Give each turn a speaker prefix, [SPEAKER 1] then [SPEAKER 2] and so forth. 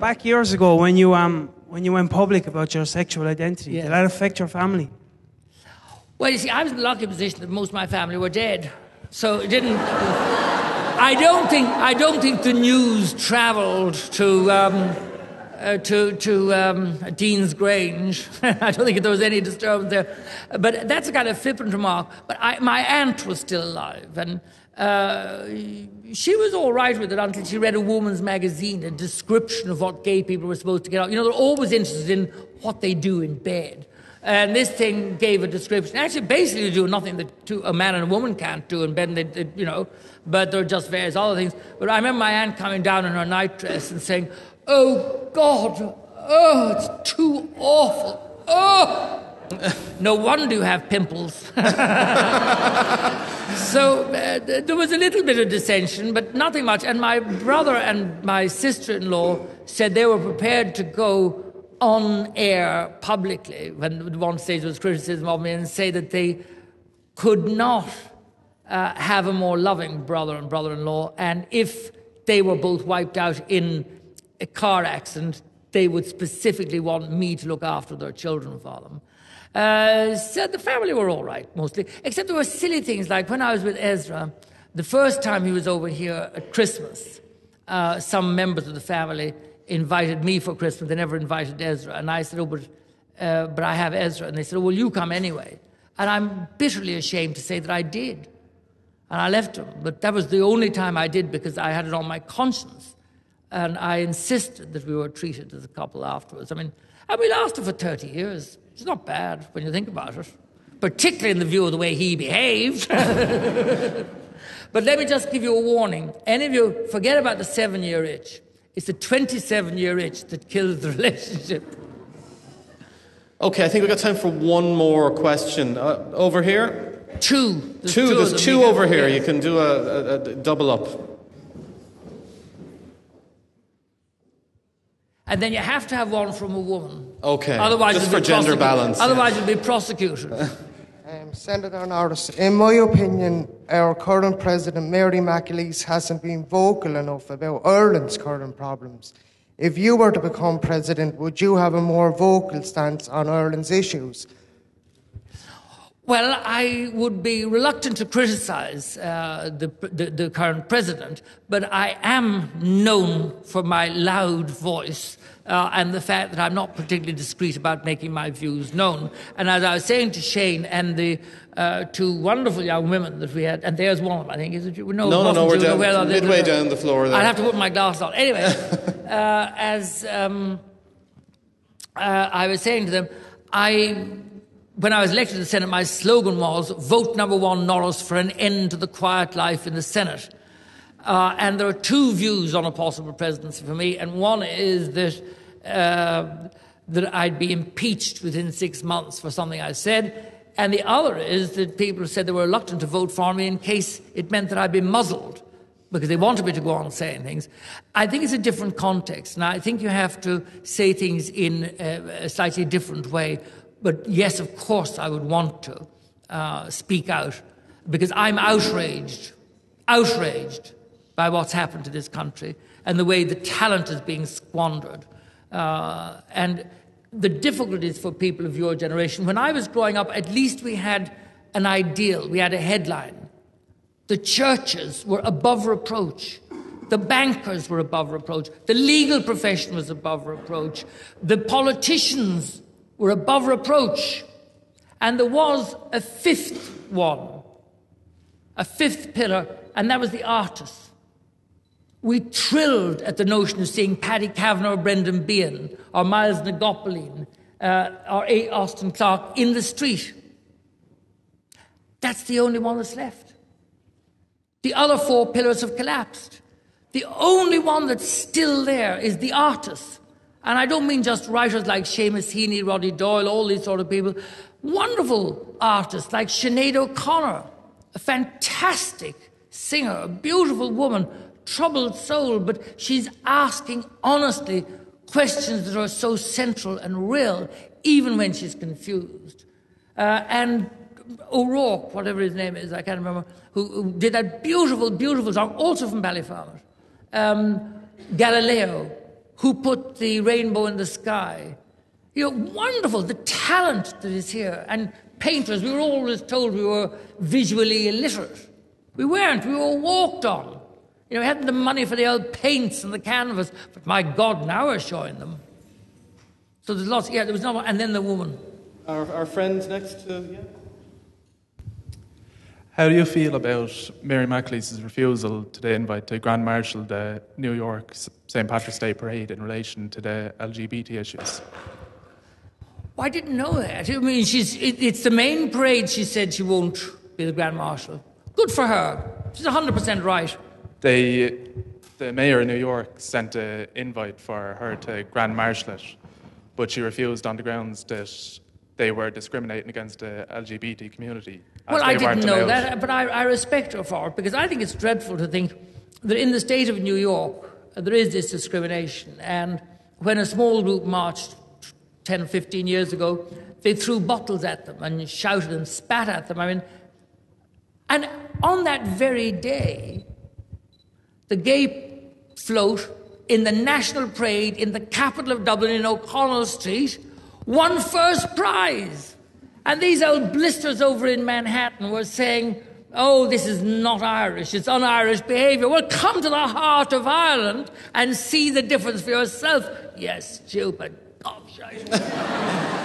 [SPEAKER 1] back years ago when you went public about your sexual identity,
[SPEAKER 2] Yes.
[SPEAKER 1] did that affect your family?
[SPEAKER 2] Well, you see, I was in the lucky position that most of my family were dead, so it didn't. I don't think the news travelled to Dean's Grange. I don't think there was any disturbance there. But that's a kind of flippant remark. But my aunt was still alive, and she was all right with it until she read a woman's magazine, a description of what gay people were supposed to get out. You know, they're always interested in what they do in bed. And this thing gave a description. Actually, basically, they do nothing that a man and a woman can't do in bed, and you know, but there are just various other things. But I remember my aunt coming down in her nightdress and saying, "Oh, God, oh, it's too awful. Oh, no wonder you have pimples." So there was a little bit of dissension, but nothing much. And my brother and my sister-in-law said they were prepared to go on air publicly when one stage there was criticism of me and say that they could not have a more loving brother and brother-in-law, and if they were both wiped out in a car accident, they would specifically want me to look after their children for them. So the family were all right, mostly, except there were silly things like when I was with Ezra, the first time he was over here at Christmas, some members of the family invited me for Christmas. They never invited Ezra. And I said, "Oh, but I have Ezra." And they said, "Oh, well, you come anyway." And I'm bitterly ashamed to say that I did. And I left him. But that was the only time I did because I had it on my conscience. And I insisted that we were treated as a couple afterwards. I mean, and we lasted for 30 years. It's not bad when you think about it, particularly in the view of the way he behaved. But let me just give you a warning. Any of you, forget about the 7-year itch. It's the 27-year itch that kills the relationship.
[SPEAKER 3] Okay, I think we've got time for one more question. Over here?
[SPEAKER 2] Two.
[SPEAKER 3] There's two over here. You can do a double up.
[SPEAKER 2] And then you have to have one from a woman.
[SPEAKER 3] Okay,
[SPEAKER 2] otherwise
[SPEAKER 3] just for gender balance.
[SPEAKER 2] Otherwise you'll be prosecuted.
[SPEAKER 4] Senator Norris, in my opinion, our current President, Mary McAleese, hasn't been vocal enough about Ireland's current problems. If you were to become President, would you have a more vocal stance on Ireland's issues?
[SPEAKER 2] Well, I would be reluctant to criticise the current president, but I am known for my loud voice and the fact that I'm not particularly discreet about making my views known. And as I was saying to Shane and the two wonderful young women that we had, and there's one of them, I think, is it you? No,
[SPEAKER 3] we're down, midway down the floor there.
[SPEAKER 2] I'll have to put my glasses on. Anyway, I was saying to them, when I was elected to the Senate, my slogan was, "Vote number 1, Norris, for an end to the quiet life in the Senate." And there are two views on a possible presidency for me, and one is that I'd be impeached within 6 months for something I said, and the other is that people said they were reluctant to vote for me in case it meant that I'd be muzzled, because they wanted me to go on saying things. I think it's a different context, and I think you have to say things in a slightly different way. But yes, of course, I would want to speak out, because I'm outraged by what's happened to this country and the way the talent is being squandered. And the difficulties for people of your generation. When I was growing up, at least we had an ideal, we had a headline. The churches were above reproach. The bankers were above reproach. The legal profession was above reproach. The politicians were above reproach. And there was a fifth one, a fifth pillar, and that was the artists. We thrilled at the notion of seeing Paddy Kavanagh or Brendan Behan or Miles Nagopoline or A. Austin Clarke in the street. That's the only one that's left. The other four pillars have collapsed. The only one that's still there is the artists. And I don't mean just writers like Seamus Heaney, Roddy Doyle, all these sort of people. Wonderful artists like Sinead O'Connor, a fantastic singer, a beautiful woman, troubled soul, but she's asking honestly questions that are so central and real, even when she's confused. And O'Rourke, whatever his name is, I can't remember, who did that beautiful, beautiful song, also from Ballyfarmouth. Galileo, who put the rainbow in the sky. You know, wonderful, the talent that is here. And painters, we were always told we were visually illiterate. We weren't, we were walked on. You know, we hadn't the money for the old paints and the canvas, but my God, now we're showing them. So there's lots, yeah, there was another, and then the woman.
[SPEAKER 3] Our friend next to, yeah.
[SPEAKER 5] How do you feel about Mary McAleese's refusal today invite to Grand Marshal the New York St. Patrick's Day Parade in relation to the LGBT issues?
[SPEAKER 2] Well, I didn't know that. I mean, it's the main parade. She said she won't be the Grand Marshal. Good for her. She's 100% right.
[SPEAKER 5] The mayor of New York sent an invite for her to Grand Marshal it, but she refused on the grounds that they were discriminating against the LGBT community.
[SPEAKER 2] Well, I didn't know that, but I respect her for it, because I think it's dreadful to think that in the state of New York there is this discrimination. And when a small group marched 10 or 15 years ago, they threw bottles at them and shouted and spat at them. I mean, and on that very day, the gay float in the National Parade in the capital of Dublin in O'Connell Street won first prize. And these old blisters over in Manhattan were saying, oh, this is not Irish, it's un-Irish behaviour. Well, come to the heart of Ireland and see the difference for yourself. Yes, stupid gobshite.